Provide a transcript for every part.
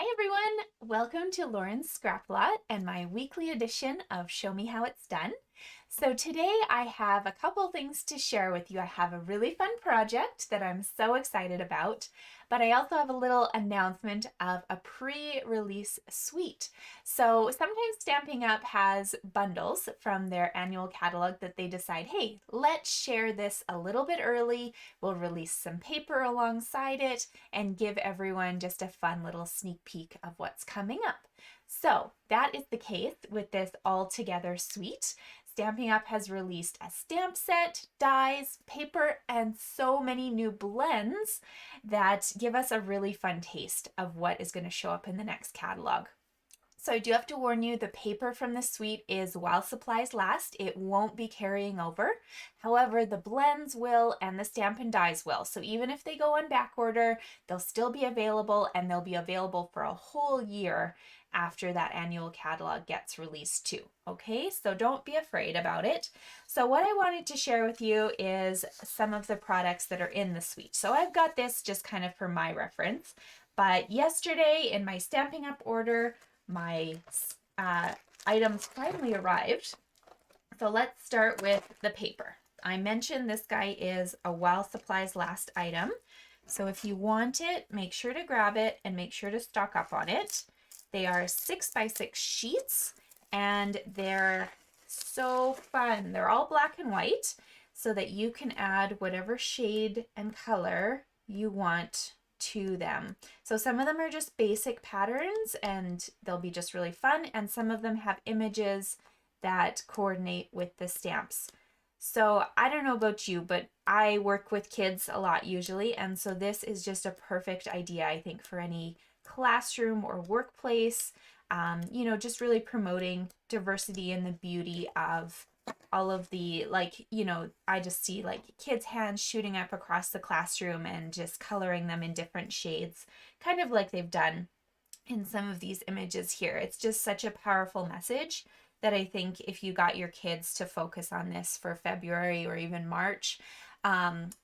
Hi everyone! Welcome to Lauren's Scrap Lot and my weekly edition of Show Me How It's Done. So today I have a couple things to share with you. I have a really fun project that I'm so excited about, but I also have a little announcement of a pre-release suite. So sometimes Stampin' Up! Has bundles from their annual catalog that they decide, hey, let's share this a little bit early. We'll release some paper alongside it and give everyone just a fun little sneak peek of what's coming up. So that is the case with this all together suite. Stampin' Up! Has released a stamp set, dies, paper, and so many new blends that give us a really fun taste of what is going to show up in the next catalog. So I do have to warn you, the paper from the suite is while supplies last. It won't be carrying over. However, the blends will and the Stampin' Dies will. So even if they go on back order, they'll still be available, and they'll be available for a whole year after that annual catalog gets released too. Okay, so don't be afraid about it. So what I wanted to share with you is some of the products that are in the suite. So I've got this just kind of for my reference, but yesterday in my Stampin' Up! Order, my items finally arrived. So let's start with the paper. I mentioned this guy is a while supplies last item. So if you want it, make sure to grab it and make sure to stock up on it. They are 6x6 sheets and they're so fun. They're all black and white so that you can add whatever shade and color you want to them. So some of them are just basic patterns and they'll be just really fun, and some of them have images that coordinate with the stamps. So I don't know about you, but I work with kids a lot usually, and so this is just a perfect idea, I think, for any classroom or workplace, you know, just really promoting diversity and the beauty of all of the, like, you know, I just see like kids' hands shooting up across the classroom and just coloring them in different shades, kind of like they've done in some of these images here. It's just such a powerful message that I think if you got your kids to focus on this for February or even March,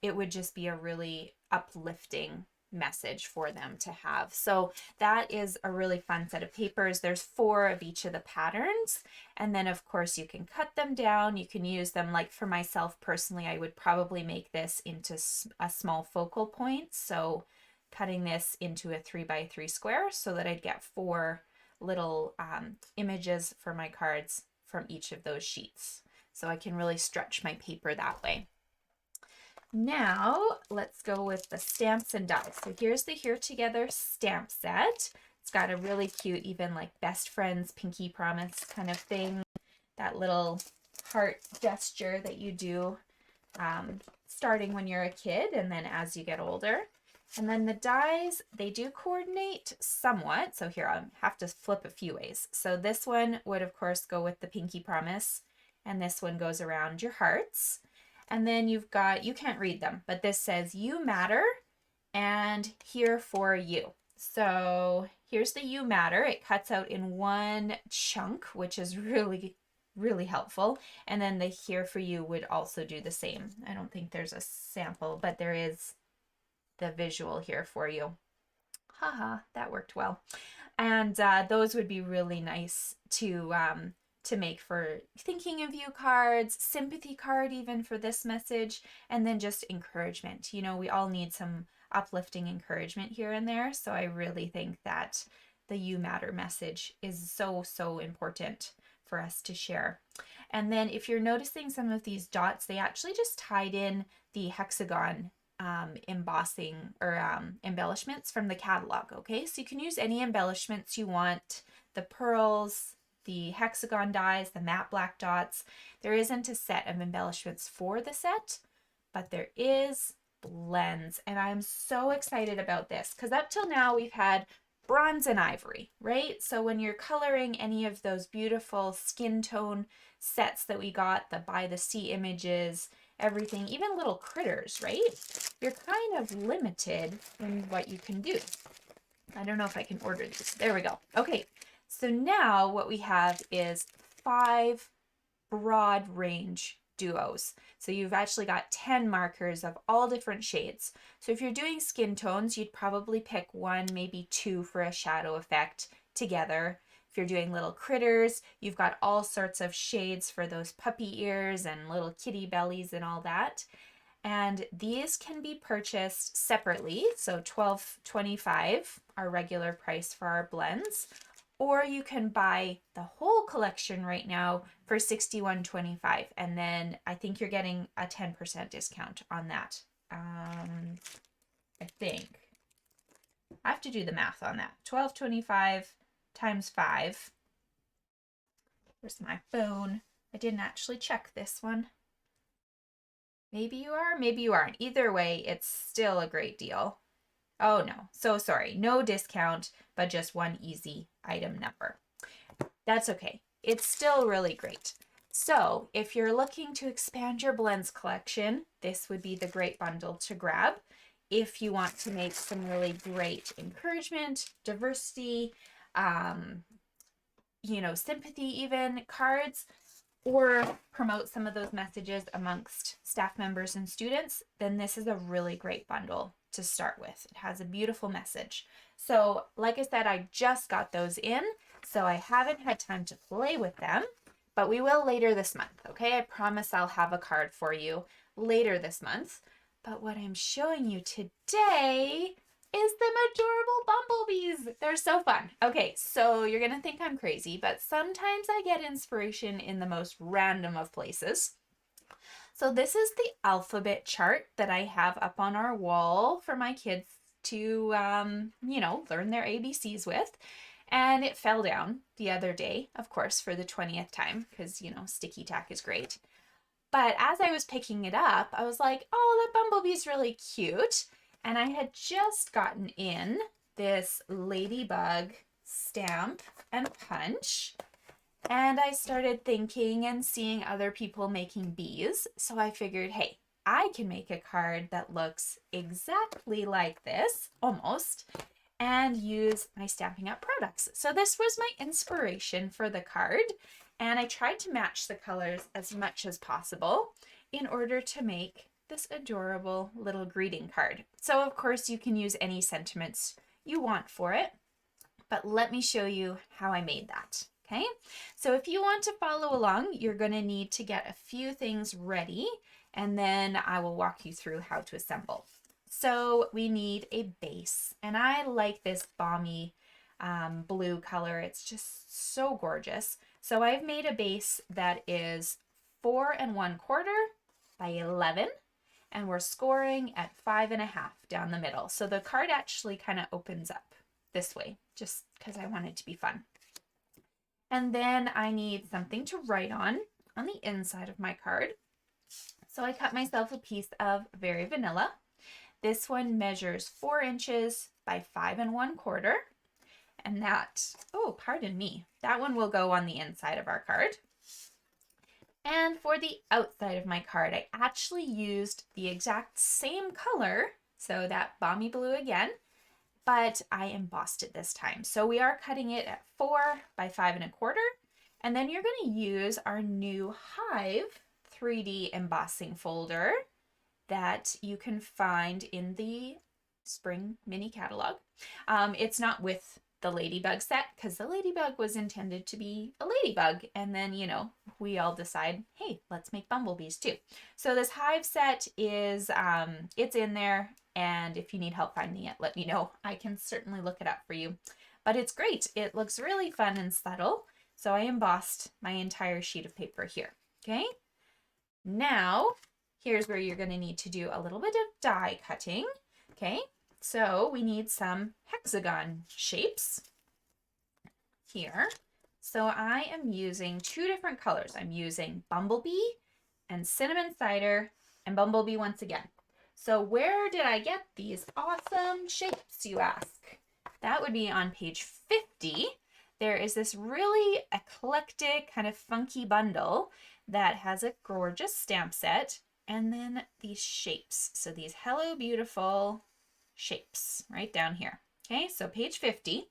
it would just be a really uplifting message for them to have. So that is a really fun set of papers. There's 4 of each of the patterns, and then of course you can cut them down. You can use them, like for myself personally, I would probably make this into a small focal point, so cutting this into a 3x3 square so that I'd get 4 little images for my cards from each of those sheets, so I can really stretch my paper that way. Now let's go with the stamps and dies. So here's the Here Together stamp set. It's got a really cute, even like best friends pinky promise kind of thing. That little heart gesture that you do starting when you're a kid and then as you get older. And then the dies, they do coordinate somewhat. So here I'll have to flip a few ways. So this one would of course go with the pinky promise, and this one goes around your hearts. And then you've got, you can't read them, but this says You Matter and Here for You. So here's the You Matter. It cuts out in one chunk, which is really, really helpful. And then the Here for You would also do the same. I don't think there's a sample, but there is the visual here for you. Haha, that worked well. And those would be really nice to make for thinking of you cards, sympathy card even for this message, and then just encouragement. You know, we all need some uplifting encouragement here and there, so I really think that the You Matter message is so, so important for us to share. And then if you're noticing some of these dots, they actually just tied in the Hexagon embossing or embellishments from the catalog. Okay, so you can use any embellishments you want, the pearls, the hexagon dies, the matte black dots. There isn't a set of embellishments for the set, but there is blends, and I'm so excited about this because up till now we've had bronze and ivory, right? So when you're coloring any of those beautiful skin tone sets that we got, the By the Sea images, everything, even little critters, right? You're kind of limited in what you can do. I don't know if I can order these. There we go. Okay, so now what we have is 5 broad range duos. So you've actually got 10 markers of all different shades. So if you're doing skin tones, you'd probably pick one, maybe two for a shadow effect together. If you're doing little critters, you've got all sorts of shades for those puppy ears and little kitty bellies and all that. And these can be purchased separately, so $12.25, our regular price for our blends, or you can buy the whole collection right now for $61.25, and then I think you're getting a 10% discount on that. I think. I have to do the math on that. $12.25 times 5. Where's my phone? I didn't actually check this one. Maybe you are, maybe you aren't. Either way, it's still a great deal. Oh no, so sorry. No discount, but just one easy item number. That's okay. It's still really great. So if you're looking to expand your blends collection, this would be the great bundle to grab. If you want to make some really great encouragement, diversity, sympathy even cards, or promote some of those messages amongst staff members and students, then this is a really great bundle to start with. It has a beautiful message. So like I said, I just got those in, so I haven't had time to play with them, but we will later this month, okay? I promise I'll have a card for you later this month. But what I'm showing you today is them adorable bumblebees. They're so fun. Okay, so you're gonna think I'm crazy, but sometimes I get inspiration in the most random of places. So this is the alphabet chart that I have up on our wall for my kids to, learn their ABCs with. And it fell down the other day, of course, for the 20th time, because, sticky tack is great. But as I was picking it up, I was like, oh, that bumblebee's really cute. And I had just gotten in this Ladybug stamp and punch. And I started thinking and seeing other people making bees. So I figured, hey, I can make a card that looks exactly like this, almost, and use my Stampin' Up products. So this was my inspiration for the card. And I tried to match the colors as much as possible in order to make this adorable little greeting card. So of course you can use any sentiments you want for it, but let me show you how I made that. Okay, so if you want to follow along, you're going to need to get a few things ready, and then I will walk you through how to assemble. So we need a base, and I like this balmy blue color. It's just so gorgeous. So I've made a base that is 4 1/4 by 11, and we're scoring at 5 1/2 down the middle. So the card actually kind of opens up this way, just because I want it to be fun. And then I need something to write on the inside of my card. So I cut myself a piece of Very Vanilla. This one measures 4 inches by 5 1/4. And that, oh, pardon me, that one will go on the inside of our card. And for the outside of my card, I actually used the exact same color, so that balmy blue again, but I embossed it this time. So we are cutting it at 4 by 5 1/4, and then you're going to use our new Hive 3D embossing folder that you can find in the spring mini catalog. It's not with the Ladybug set, because the Ladybug was intended to be a ladybug, and then we all decide, hey, let's make bumblebees too. So this Hive set is it's in there, and if you need help finding it, let me know. I can certainly look it up for you, but it's great. It looks really fun and subtle. So I embossed my entire sheet of paper here. Okay, now here's where you're going to need to do a little bit of die cutting. Okay, so we need some hexagon shapes here. So I am using 2 different colors. I'm using Bumblebee and Cinnamon Cider and Bumblebee once again. So where did I get these awesome shapes, you ask? That would be on page 50. There is this really eclectic, kind of funky bundle that has a gorgeous stamp set and then these shapes. So these Hello Beautiful shapes right down here. Okay, so page 50.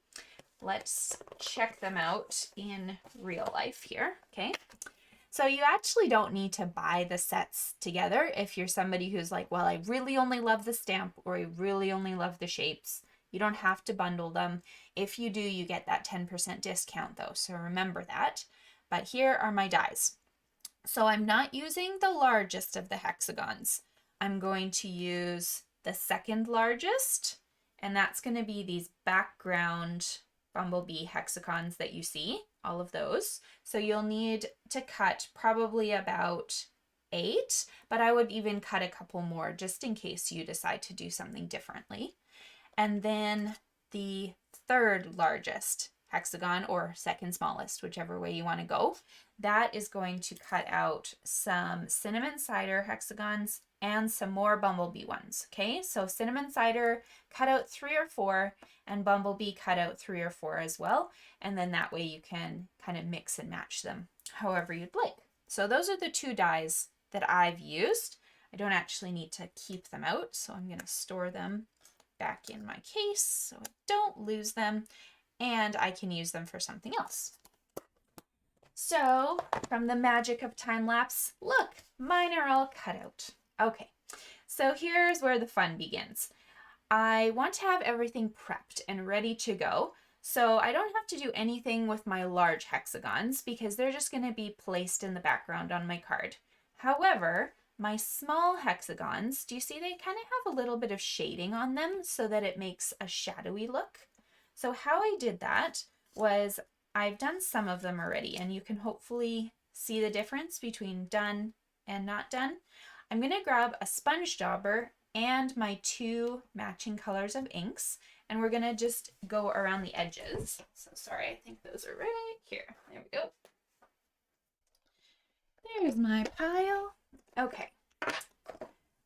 Let's check them out in real life here. Okay, So you actually don't need to buy the sets together if you're somebody who's like, well, I really only love the stamp or I really only love the shapes. You don't have to bundle them. If you do, you get that 10% discount though, so remember that. But here are my dies. So I'm not using the largest of the hexagons. I'm going to use the second largest, and that's going to be these background bumblebee hexagons that you see, all of those. So you'll need to cut probably about 8, but I would even cut a couple more just in case you decide to do something differently. And then the third largest hexagon, or second smallest, whichever way you want to go, that is going to cut out some cinnamon cider hexagons and some more bumblebee ones. Okay, so cinnamon cider, cut out 3 or 4, and bumblebee, cut out 3 or 4 as well. And then that way you can kind of mix and match them however you'd like. So those are the 2 dies that I've used. I don't actually need to keep them out, so I'm going to store them back in my case so I don't lose them, and I can use them for something else. So from the magic of time lapse, look, mine are all cut out. Okay, so here's where the fun begins. I want to have everything prepped and ready to go, so I don't have to do anything with my large hexagons because they're just going to be placed in the background on my card. However, my small hexagons, do you see they kind of have a little bit of shading on them so that it makes a shadowy look? So how I did that was I've done some of them already, and you can hopefully see the difference between done and not done. I'm going to grab a sponge dauber and my 2 matching colors of inks, and we're going to just go around the edges. So sorry, I think those are right here. There we go. There's my pile. Okay,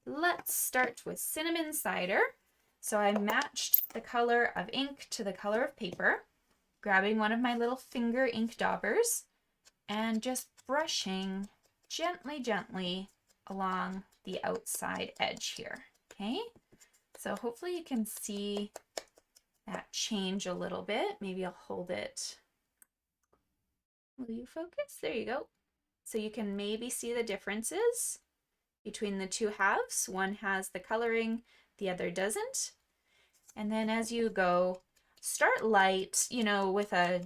let's start with cinnamon cider. So I matched the color of ink to the color of paper, grabbing one of my little finger ink daubers and just brushing gently, gently along the outside edge here. Okay, so hopefully you can see that change a little bit. Maybe I'll hold it. Will you focus? There you go. So you can maybe see the differences between the 2 halves. One has the coloring, the other doesn't. And then as you go, start light, you know, with a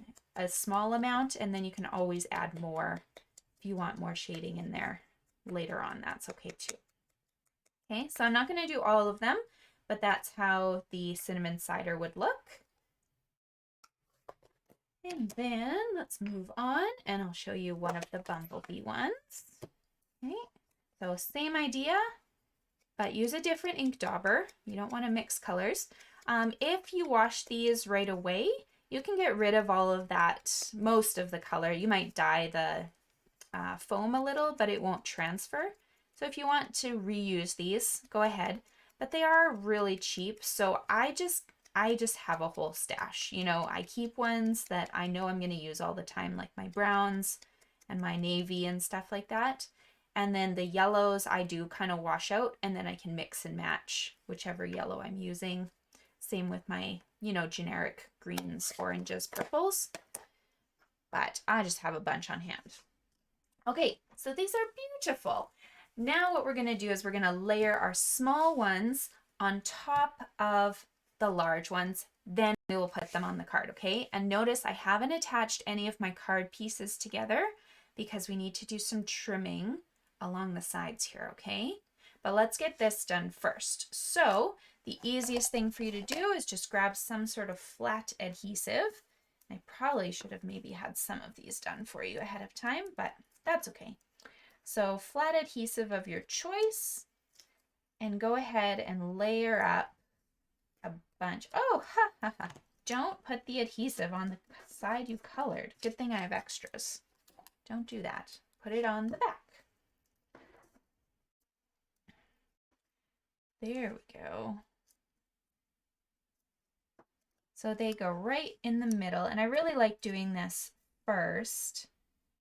small amount, and then you can always add more if you want more shading in there later on. That's okay too. Okay, so I'm not going to do all of them, but that's how the cinnamon cider would look. And then let's move on, and I'll show you one of the bumblebee ones. Okay, so same idea, but use a different ink dauber. You don't want to mix colors. If you wash these right away, you can get rid of all of that, most of the color. You might dye the foam a little, but it won't transfer. So if you want to reuse these, go ahead. But they are really cheap, so I just have a whole stash. You know, I keep ones that I know I'm going to use all the time, like my browns and my navy and stuff like that. And then the yellows I do kind of wash out, and then I can mix and match whichever yellow I'm using. Same with my, you know, generic greens, oranges, purples. But I just have a bunch on hand. Okay, so these are beautiful. Now what we're going to do is we're going to layer our small ones on top of the large ones. Then we will put them on the card, okay? And notice I haven't attached any of my card pieces together because we need to do some trimming along the sides here, okay? But let's get this done first. So the easiest thing for you to do is just grab some sort of flat adhesive. I probably should have maybe had some of these done for you ahead of time, but that's okay. So flat adhesive of your choice, and go ahead and layer up a bunch. Oh, ha, ha, ha. Don't put the adhesive on the side you colored. Good thing I have extras. Don't do that. Put it on the back. There we go. So they go right in the middle, and I really like doing this first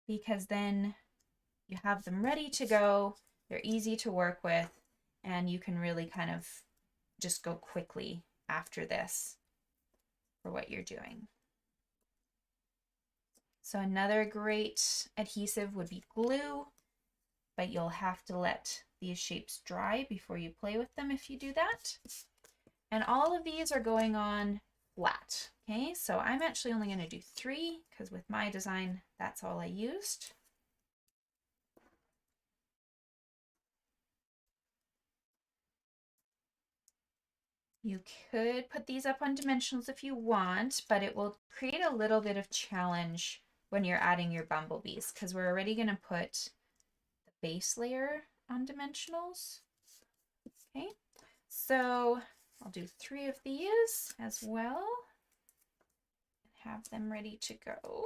because then you have them ready to go. They're easy to work with, and you can really kind of just go quickly after this for what you're doing. So another great adhesive would be glue, but you'll have to let these shapes dry before you play with them if you do that. And all of these are going on flat. Okay, so I'm actually only going to do 3 because with my design, that's all I used. You could put these up on dimensionals if you want, but it will create a little bit of challenge when you're adding your bumblebees because we're already going to put the base layer on dimensionals. Okay, so I'll do 3 of these as well and have them ready to go.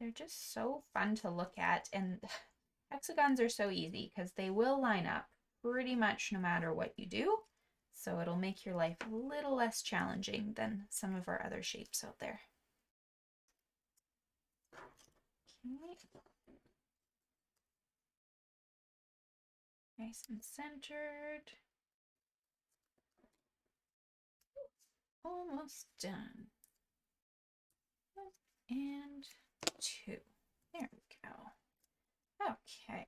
They're just so fun to look at, and hexagons are so easy because they will line up pretty much no matter what you do. So it'll make your life a little less challenging than some of our other shapes out there. Okay. Nice and centered. Almost done. And 2. There we go. Okay.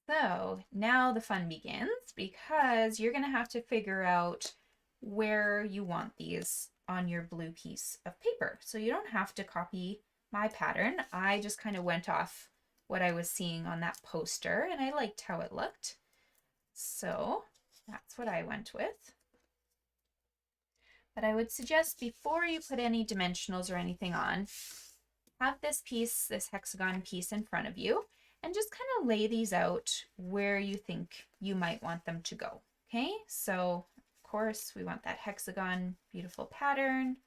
So now the fun begins because you're going to have to figure out where you want these on your blue piece of paper. So you don't have to copy my pattern. I just kind of went off what I was seeing on that poster and I liked how it looked. So that's what I went with. But I would suggest before you put any dimensionals or anything on, have this piece, this hexagon piece in front of you and just kind of lay these out where you think you might want them to go. Okay, so of course we want that hexagon beautiful pattern.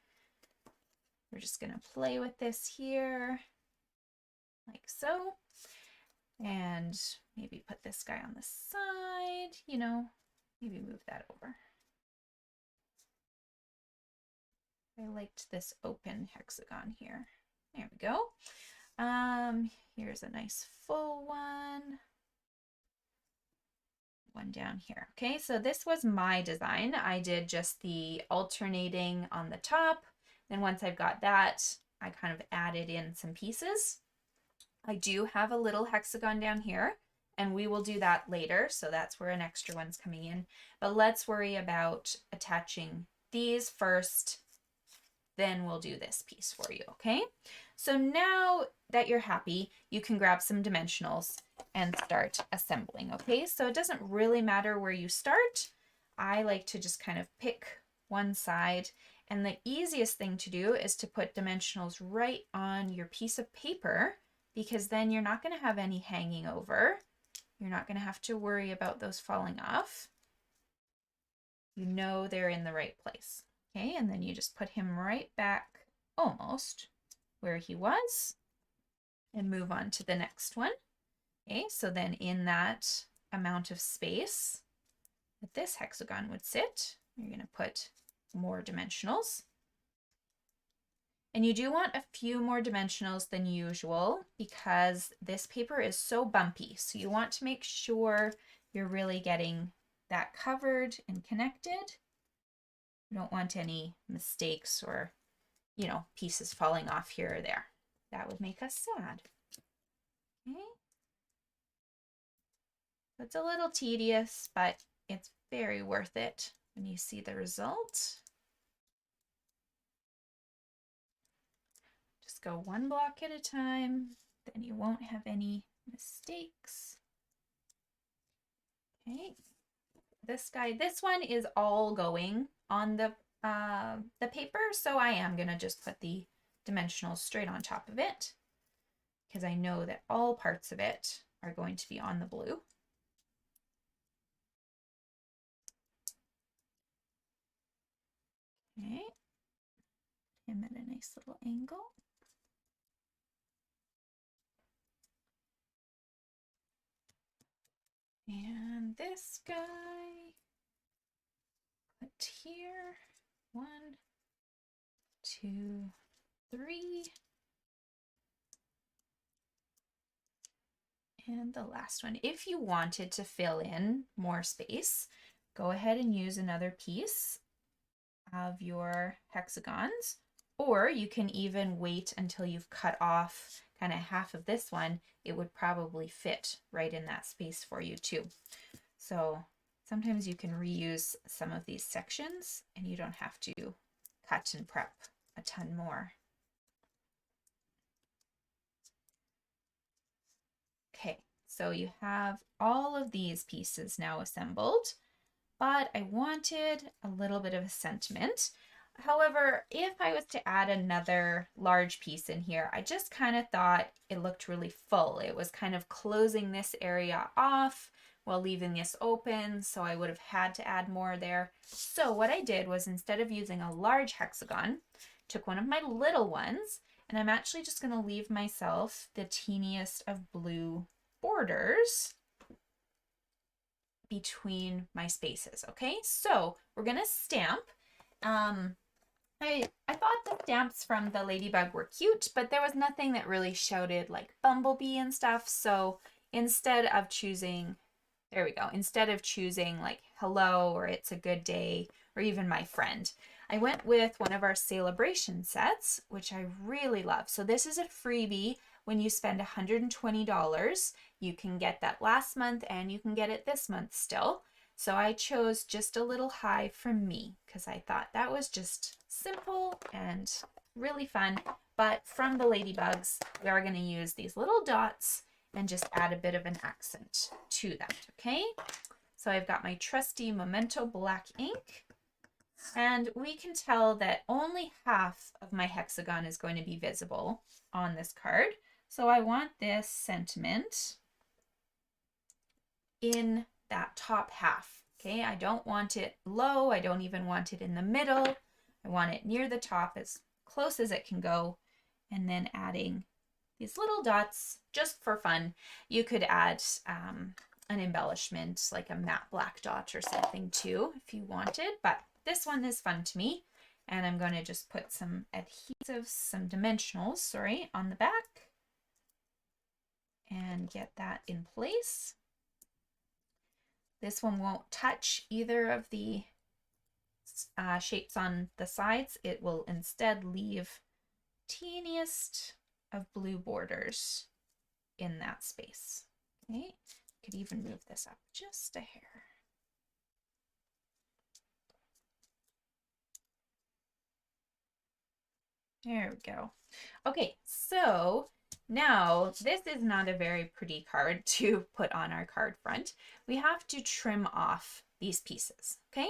We're just going to play with this here like so. And maybe put this guy on the side, you know, maybe move that over. I liked this open hexagon here. There we go. Here's a nice full one. One down here. Okay, so this was my design. I did just the alternating on the top. Then once I've got that, I kind of added in some pieces. I do have a little hexagon down here, and we will do that later. So that's where an extra one's coming in. But let's worry about attaching these first. Then we'll do this piece for you, okay? So now that you're happy, you can grab some dimensionals and start assembling, okay? So it doesn't really matter where you start. I like to just kind of pick one side, and the easiest thing to do is to put dimensionals right on your piece of paper because then you're not gonna have any hanging over. You're not gonna have to worry about those falling off. You know they're in the right place. Okay, and then you just put him right back almost where he was and move on to the next one. Okay, so then in that amount of space that this hexagon would sit, you're going to put more dimensionals. And you do want a few more dimensionals than usual because this paper is so bumpy. So you want to make sure you're really getting that covered and connected. You don't want any mistakes or, you know, pieces falling off here or there. That would make us sad. Okay. It's a little tedious, but it's very worth it when you see the result. Just go one block at a time, then you won't have any mistakes. Okay. This guy, this one is all going on the paper, so I am gonna just put the dimensionals straight on top of it because I know that all parts of it are going to be on the blue. Okay, him at a nice little angle. And this guy, put here, 1, 2, 3. And the last one, if you wanted to fill in more space, go ahead and use another piece of your hexagons, or you can even wait until you've cut off kind of half of this one. It would probably fit right in that space for you too. So sometimes you can reuse some of these sections and you don't have to cut and prep a ton more. Okay, so you have all of these pieces now assembled, but I wanted a little bit of a sentiment. However, if I was to add another large piece in here, I just kind of thought it looked really full. It was kind of closing this area off while leaving this open, so I would have had to add more there. So what I did was, instead of using a large hexagon, took one of my little ones, and I'm actually just going to leave myself the teeniest of blue borders between my spaces. Okay, so we're going to stamp. I thought the stamps from the Ladybug were cute, but there was nothing that really shouted like Bumblebee and stuff. So instead of choosing, there we go, instead of choosing like hello or it's a good day or even my friend, I went with one of our celebration sets, which I really love. So this is a freebie. When you spend $120, you can get that last month and you can get it this month still. So I chose just a little Hive from me because I thought that was just simple and really fun. But from the Ladybugs, we are going to use these little dots and just add a bit of an accent to that, okay? So I've got my trusty Memento black ink, and we can tell that only half of my hexagon is going to be visible on this card. So I want this sentiment in that top half. Okay, I don't want it low. I don't even want it in the middle. I want it near the top, as close as it can go, and then adding these little dots just for fun. You could add an embellishment like a matte black dot or something too if you wanted, but this one is fun to me. And I'm going to just put some adhesives, some dimensionals, sorry, on the back and get that in place. This one won't touch either of the shapes on the sides. It will instead leave teeniest of blue borders in that space. Okay, could even move this up just a hair. There we go. Okay, so now this is not a very pretty card to put on our card front. We have to trim off these pieces, okay?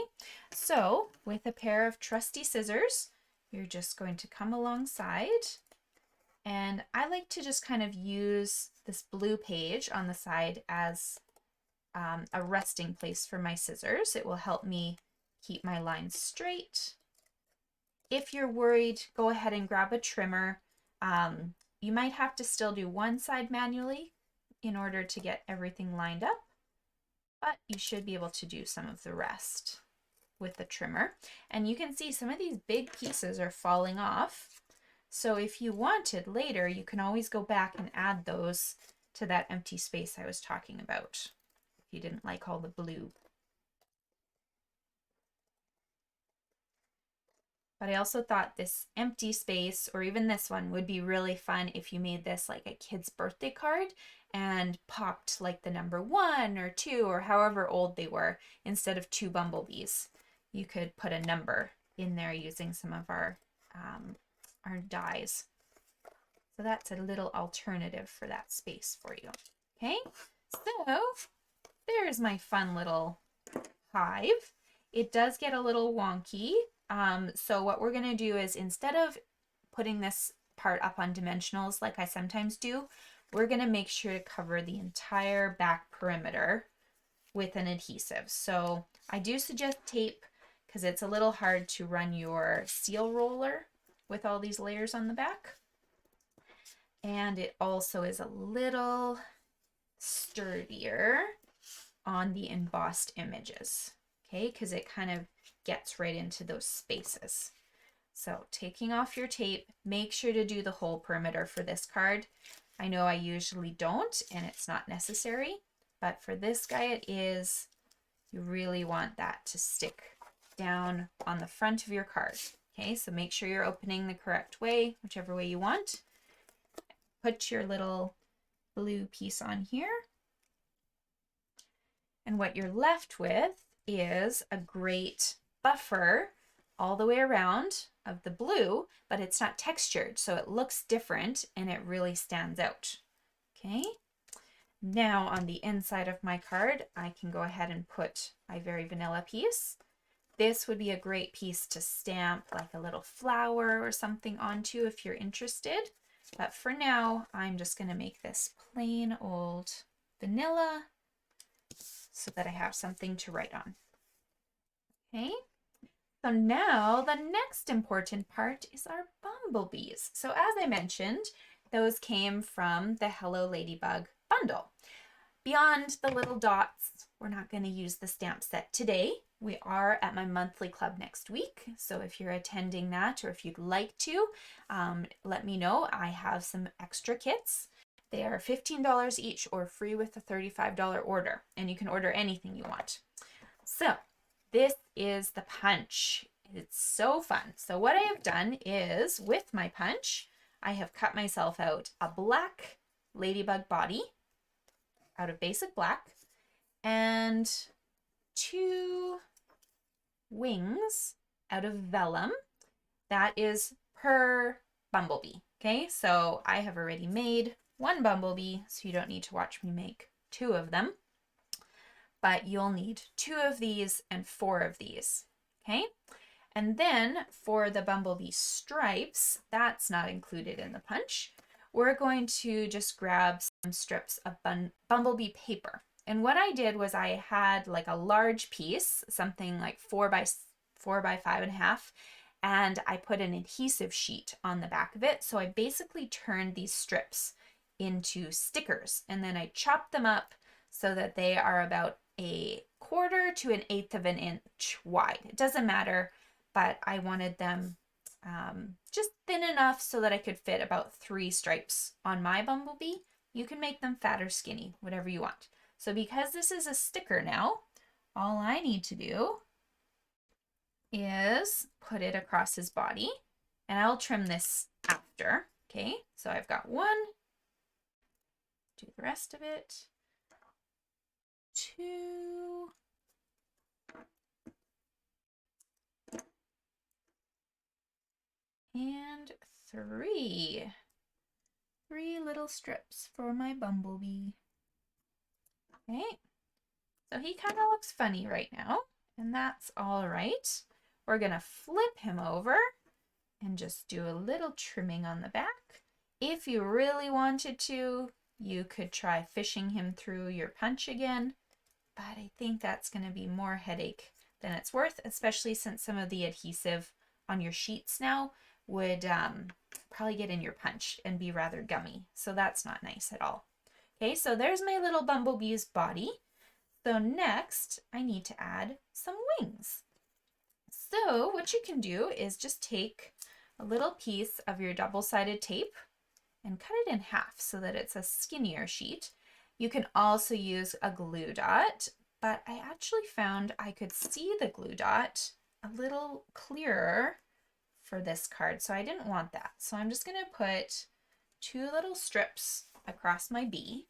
So with a pair of trusty scissors, you're just going to come alongside, and I like to just kind of use this blue page on the side as a resting place for my scissors. It will help me keep my lines straight. If you're worried, go ahead and grab a trimmer. You might have to still do one side manually in order to get everything lined up, but you should be able to do some of the rest with the trimmer. And you can see some of these big pieces are falling off. So if you wanted later, you can always go back and add those to that empty space I was talking about if you didn't like all the blue. But I also thought this empty space, or even this one, would be really fun if you made this like a kid's birthday card and popped like the number 1 or 2 or however old they were instead of 2 bumblebees. You could put a number in there using some of our dies. So that's a little alternative for that space for you. Okay, so there's my fun little hive. It does get a little wonky. So what we're going to do is, instead of putting this part up on dimensionals like I sometimes do, we're going to make sure to cover the entire back perimeter with an adhesive. So I do suggest tape because it's a little hard to run your seal roller with all these layers on the back. And it also is a little sturdier on the embossed images, okay, because it kind of gets right into those spaces. So taking off your tape, make sure to do the whole perimeter for this card. I know I usually don't, and it's not necessary, but for this guy it is. You really want that to stick down on the front of your card. Okay, so make sure you're opening the correct way, whichever way you want. Put your little blue piece on here. And what you're left with is a great buffer all the way around of the blue, but it's not textured, so it looks different and it really stands out. Okay, now on the inside of my card, I can go ahead and put my very vanilla piece. This would be a great piece to stamp like a little flower or something onto if you're interested. But for now, I'm just going to make this plain old vanilla so that I have something to write on. Okay, so now the next important part is our bumblebees. So as I mentioned, those came from the Hello Ladybug Bundle. Beyond the little dots, we're not going to use the stamp set today. We are at my monthly club next week, so if you're attending that or if you'd like to, let me know. I have some extra kits. They are $15 each or free with a $35 order, and you can order anything you want. So this is the punch. It's so fun. So what I have done is, with my punch, I have cut myself out a black ladybug body out of basic black and 2 wings out of vellum. That is per bumblebee. Okay, so I have already made 1 bumblebee, so you don't need to watch me make 2 of them, but you'll need 2 of these and 4 of these. Okay, and then for the bumblebee stripes, that's not included in the punch. We're going to just grab some strips of bumblebee paper. And what I did was I had like a large piece, something like 4 by 5.5, and I put an adhesive sheet on the back of it. So I basically turned these strips into stickers, and then I chopped them up so that they are about 1/4 to 1/8 of an inch wide. It doesn't matter, but I wanted them just thin enough so that I could fit about 3 stripes on my bumblebee. You can make them fat or skinny, whatever you want. So because this is a sticker now, all I need to do is put it across his body, and I'll trim this after. Okay, so I've got 1, do the rest of it, 2, and 3. 3 little strips for my bumblebee. Okay, so he kind of looks funny right now, and that's all right. We're gonna flip him over and just do a little trimming on the back. If you really wanted to, you could try fishing him through your punch again, but I think that's gonna be more headache than it's worth, especially since some of the adhesive on your sheets now would probably get in your punch and be rather gummy. So that's not nice at all. Okay, so there's my little bumblebee's body. So next I need to add some wings. So what you can do is just take a little piece of your double-sided tape and cut it in half so that it's a skinnier sheet. You can also use a glue dot, but I actually found I could see the glue dot a little clearer for this card, so I didn't want that. So I'm just going to put 2 little strips across my bee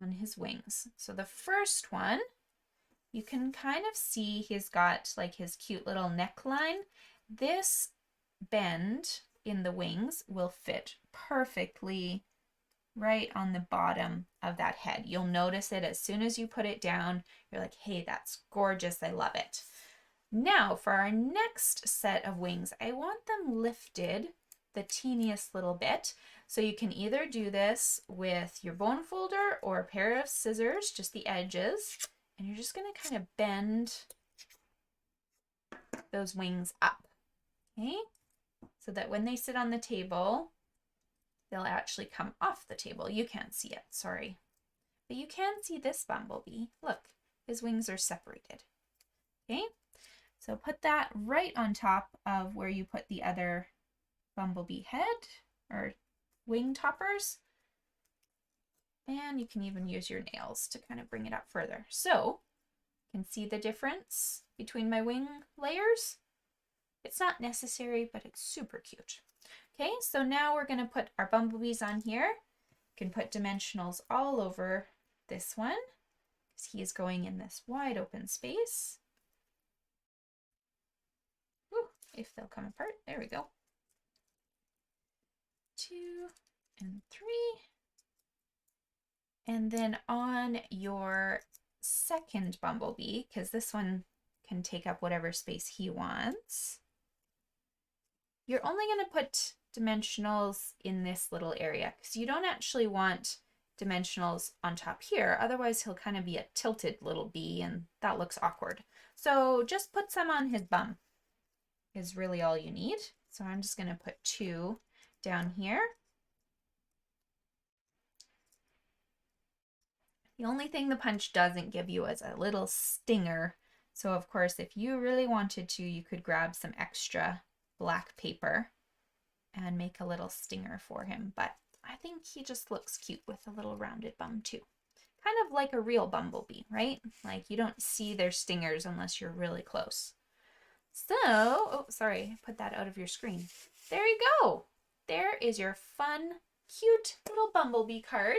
on his wings. So the first one, you can kind of see he's got like his cute little neckline. This bend in the wings will fit perfectly right on the bottom of that head. You'll notice it as soon as you put it down. You're like, hey, that's gorgeous. I love it. Now for our next set of wings, I want them lifted the teeniest little bit. So you can either do this with your bone folder or a pair of scissors, just the edges, and you're just going to kind of bend those wings up, okay? So that when they sit on the table, they'll actually come off the table. You can't see it, sorry. But you can see this bumblebee. Look, his wings are separated, okay? So put that right on top of where you put the other bumblebee head or wing toppers. And you can even use your nails to kind of bring it up further. So You can see the difference between my wing layers. It's not necessary, but it's super cute. Okay, so now we're going to put our bumblebees on here. You can put dimensionals all over this one because he is going in this wide open space. Ooh, if they'll come apart, there we go. 2 and 3. And then on your second bumblebee, because this one can take up whatever space he wants, you're only going to put dimensionals in this little area because you don't actually want dimensionals on top here. Otherwise, he'll kind of be a tilted little bee and that looks awkward. So just put some on his bum is really all you need. So I'm just going to put 2 down here. The only thing the punch doesn't give you is a little stinger. So of course, if you really wanted to, you could grab some extra black paper and make a little stinger for him. But I think he just looks cute with a little rounded bum too. Kind of like a real bumblebee, right? Like you don't see their stingers unless you're really close. So, oh, sorry, I put that out of your screen. There you go. There is your fun, cute little bumblebee card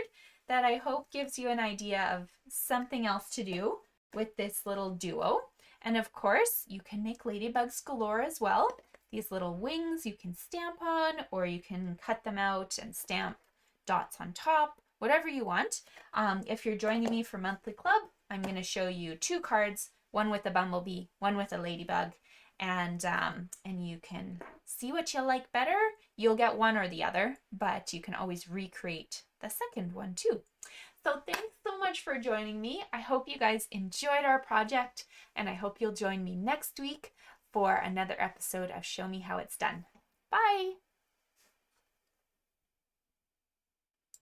that I hope gives you an idea of something else to do with this little duo. And of course, you can make ladybugs galore as well. These little wings you can stamp on, or you can cut them out and stamp dots on top, whatever you want. If you're joining me for monthly club, I'm going to show you 2 cards, one with a bumblebee, one with a ladybug, and you can see what you like better. You'll get one or the other, but you can always recreate the second one too. So thanks so much for joining me. I hope you guys enjoyed our project, and I hope you'll join me next week for another episode of Show Me How It's Done. Bye!